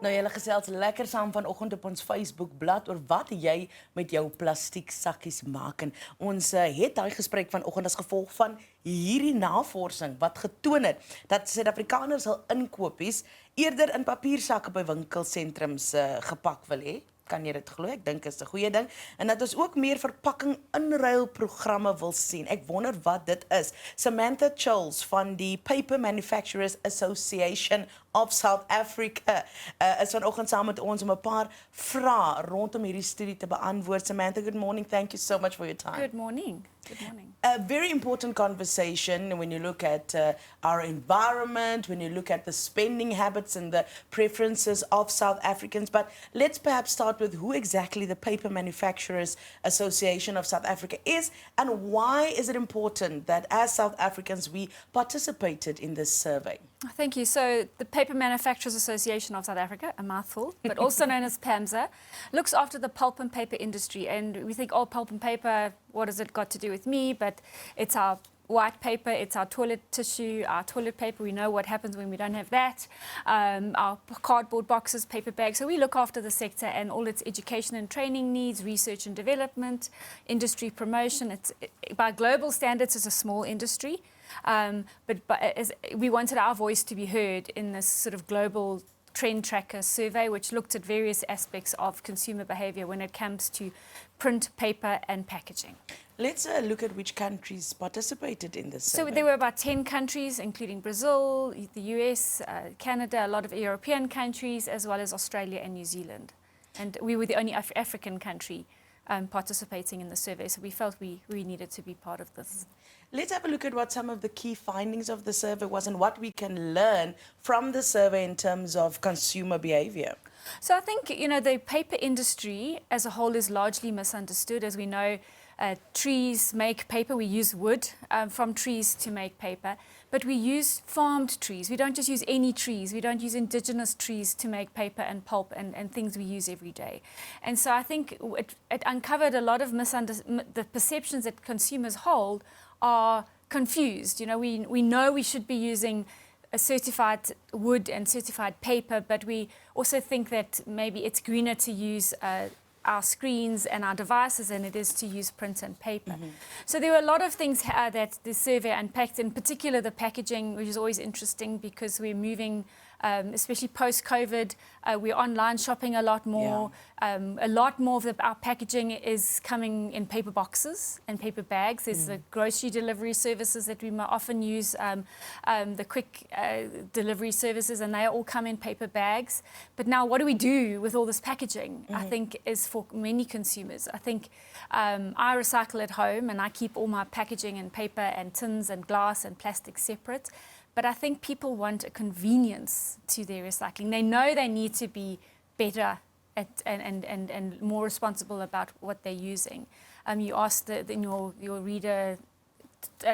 Nou, julle gesels lekker saam vanoggend op ons Facebook-blad oor wat jy met jou plastiek sakkies maak. En ons het daai gesprek vanoggend as gevolg van hierdie navorsing wat getoon het dat Suid-Afrikaners hul inkopies eerder in papiersakke by winkelsentrums gepak wil hê. Kan jy dit glo? Ek dink dit is 'n goeie ding. En dat ons ook meer verpakking-inruilprogramme wil sien. Ek wonder wat dit is. Samantha Choles van die Paper Manufacturers Association of South Africa is vanoggend saam met ons om 'n paar vrae rondom hierdie studie te beantwoord. Samantha, good morning. Thank you so much for your time. Good morning. Good morning. A very important conversation when you look at our environment, when you look at the spending habits and the preferences of South Africans. But let's perhaps start with who exactly the Paper Manufacturers Association of South Africa is and why is it important that as South Africans we participated in this survey? Thank you. So the Paper Manufacturers Association of South Africa, a mouthful, but also known as PAMSA, looks after the pulp and paper industry. And we think, oh, pulp and paper, what has it got to do with me? But it's our white paper, it's our toilet tissue, our toilet paper. We know what happens when we don't have that. Our cardboard boxes, paper bags. So we look after the sector and all its education and training needs, research and development, industry promotion. By global standards, it's a small industry. But we wanted our voice to be heard in this sort of global trend tracker survey, which looked at various aspects of consumer behavior when it comes to print, paper and packaging. Let's look at which countries participated in this survey. So there were about 10 countries, including Brazil, the US, Canada, a lot of European countries, as well as Australia and New Zealand. And we were the only African country participating in the survey, so we felt we needed to be part of this. Let's have a look at what some of the key findings of the survey was and what we can learn from the survey in terms of consumer behavior. So I think, you know, the paper industry as a whole is largely misunderstood. As we know, trees make paper. We use wood from trees to make paper, but we use farmed trees. We don't just use any trees. We don't use indigenous trees to make paper and pulp and things we use every day. And so I think it uncovered a lot of the perceptions that consumers hold are confused. You know, we know we should be using a certified wood and certified paper, but we also think that maybe it's greener to use our screens and our devices than it is to use print and paper. Mm-hmm. So there were a lot of things that the survey unpacked, in particular the packaging, which is always interesting because we're moving, especially post-COVID, we're online shopping a lot more. Yeah. A lot more of our packaging is coming in paper boxes and paper bags. There's the grocery delivery services that we often use, the quick delivery services, and they all come in paper bags. But now what do we do with all this packaging, I think, is for many consumers. I think I recycle at home and I keep all my packaging and paper and tins and glass and plastic separate. But I think people want a convenience to their recycling. They know they need to be better at and more responsible about what they're using. You asked in your reader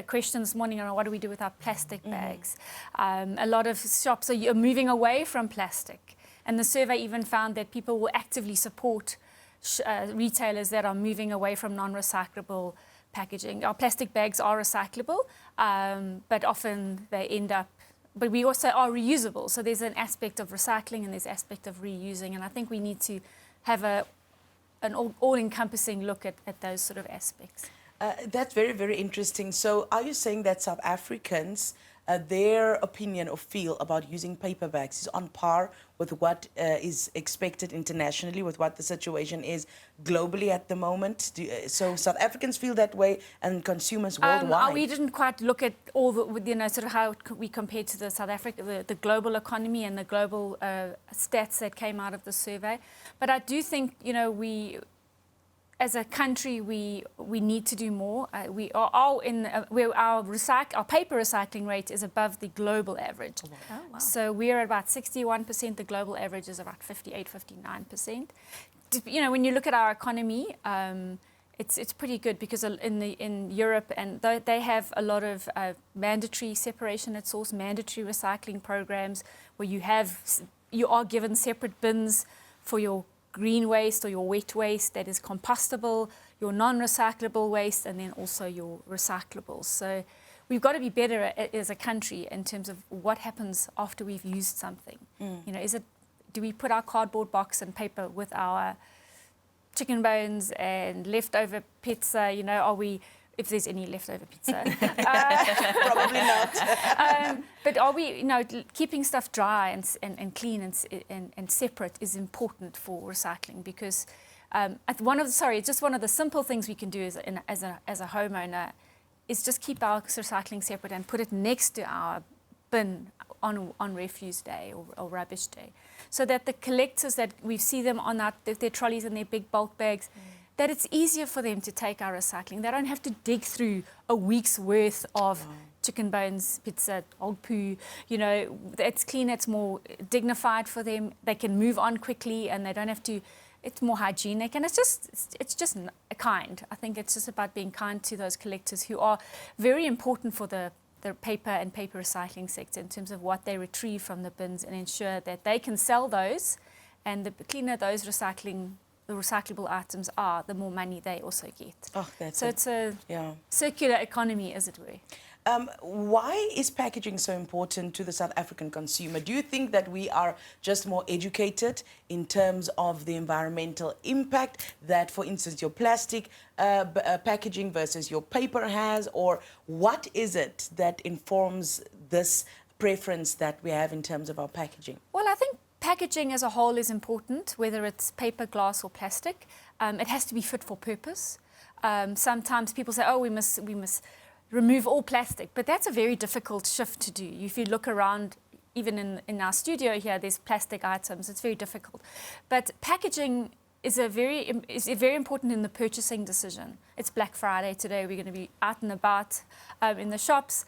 question this morning on what do we do with our plastic bags. A lot of shops are moving away from plastic. And the survey even found that people will actively support retailers that are moving away from non-recyclable packaging. Our plastic bags are recyclable, but often they end up, but we also are reusable. So there's an aspect of recycling and there's an aspect of reusing. And I think we need to have an all-encompassing look at those sort of aspects. That's very, very interesting. So are you saying that South Africans, their opinion or feel about using paper bags is on par with what is expected internationally, with what the situation is globally at the moment? So South Africans feel that way and consumers worldwide? We didn't quite look at all the, you know, sort of how we compare to the South Africa, the global economy and the global stats that came out of the survey. But I do think, you know, as a country, we need to do more. We are all where our paper recycling rate is above the global average. Oh, wow. Oh, wow. So we're at about 61%. The global average is about 58-59%. You know, when you look at our economy, it's pretty good because in Europe and they have a lot of mandatory separation at source, mandatory recycling programs where you are given separate bins for your green waste or your wet waste that is compostable, your non-recyclable waste, and then also your recyclables. So we've got to be better as a country in terms of what happens after we've used something. You know, do we put our cardboard box and paper with our chicken bones and leftover pizza? You know, are we, if there's any leftover pizza. Probably not. But are we, you know, keeping stuff dry and clean and separate is important for recycling, because just one of the simple things we can do as a homeowner is just keep our recycling separate and put it next to our bin on refuse day or rubbish day, so that the collectors that we see them on their trolleys and their big bulk bags, that it's easier for them to take our recycling. They don't have to dig through a week's worth of chicken bones, pizza, old poo. You know, it's clean, it's more dignified for them. They can move on quickly and they don't have to, it's more hygienic, and it's just kind. I think it's just about being kind to those collectors who are very important for the paper and paper recycling sector in terms of what they retrieve from the bins, and ensure that they can sell those, and the cleaner those the recyclable items are, the more money they also get. Oh, that's so it's a circular economy, as it were. Why is packaging so important to the South African consumer? Do you think that we are just more educated in terms of the environmental impact that, for instance, your plastic packaging versus your paper has? Or what is it that informs this preference that we have in terms of our packaging? Well, I think packaging as a whole is important, whether it's paper, glass or plastic. It has to be fit for purpose. Sometimes people say, oh, we must remove all plastic, but that's a very difficult shift to do. If you look around, even in our studio here, there's plastic items. It's very difficult. But packaging is very important in the purchasing decision. It's Black Friday today. We're going to be out and about in the shops.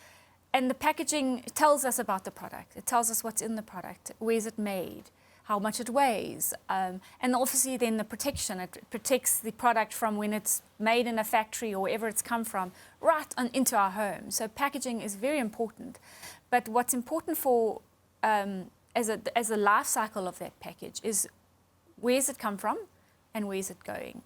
And the packaging tells us about the product. It tells us what's in the product, where is it made, how much it weighs, and obviously then the protection. It protects the product from when it's made in a factory or wherever it's come from, right into our home. So packaging is very important. But what's important for as a life cycle of that package is where's it come from and where's it going.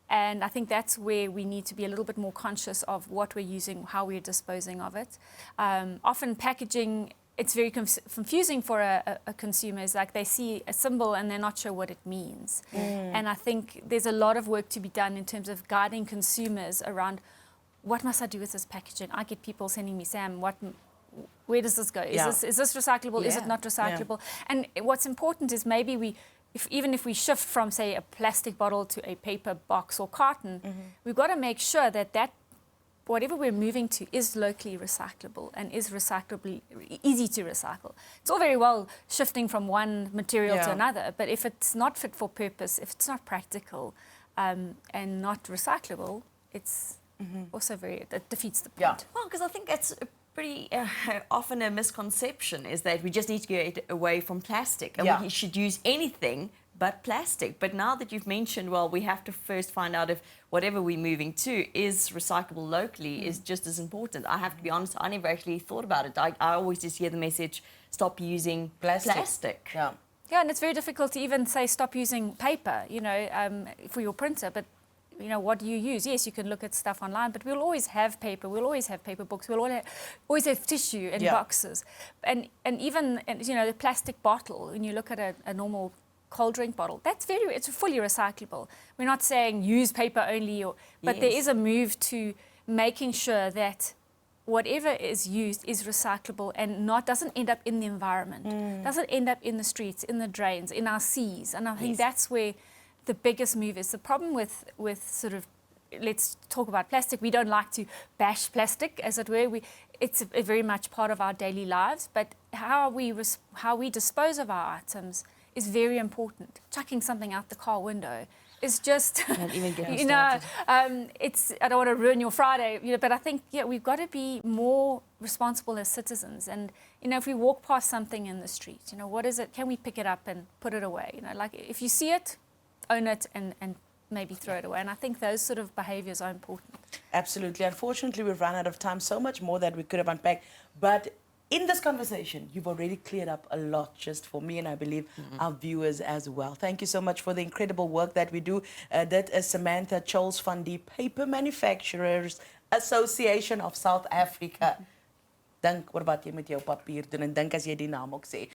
And I think that's where we need to be a little bit more conscious of what we're using, how we're disposing of it. Often packaging, it's very confusing for a consumer. It's like they see a symbol and they're not sure what it means. And I think there's a lot of work to be done in terms of guiding consumers around what must I do with this packaging. I get people sending me, Sam, where does this go? Is this recyclable? Is it not recyclable? And what's important is maybe even if we shift from, say, a plastic bottle to a paper box or carton, we've got to make sure that whatever we're moving to is locally recyclable and is recyclably easy to recycle. It's all very well shifting from one material to another, but if it's not fit for purpose, if it's not practical and not recyclable, it's also it defeats the point. Well, because I think that's pretty often a misconception, is that we just need to get away from plastic and we should use anything but plastic. But now that you've mentioned, well, we have to first find out if whatever we're moving to is recyclable locally is just as important. I have to be honest, I never actually thought about it. I always just hear the message, stop using plastic. Yeah, and it's very difficult to even say stop using paper, you know, for your printer, but you know, what do you use? Yes, you can look at stuff online, but we'll always have paper. We'll always have paper books. We'll always have tissue in boxes. And even, you know, the plastic bottle, when you look at a normal cold drink bottle, it's fully recyclable. We're not saying use paper only, but there is a move to making sure that whatever is used is recyclable and doesn't end up in the environment, doesn't end up in the streets, in the drains, in our seas. And I think that's where the biggest move is. The problem with sort of, let's talk about plastic, we don't like to bash plastic, as it were. It's very much part of our daily lives, but how we dispose of our items is very important. Chucking something out the car window is just, you know, I don't want to ruin your Friday, you know, but I think, we've got to be more responsible as citizens. And, you know, if we walk past something in the street, you know, what is it? Can we pick it up and put it away? You know, like if you see it, own it and maybe throw it away. And I think those sort of behaviours are important. Absolutely. Unfortunately, we've run out of time. So much more that we could have unpacked. But in this conversation, you've already cleared up a lot just for me and I believe our viewers as well. Thank you so much for the incredible work that we do. That is Samantha Choles van die Paper Manufacturers Association of South Africa. Dink oor wat jy met jou papier doen en dink as jy die naam ook sê.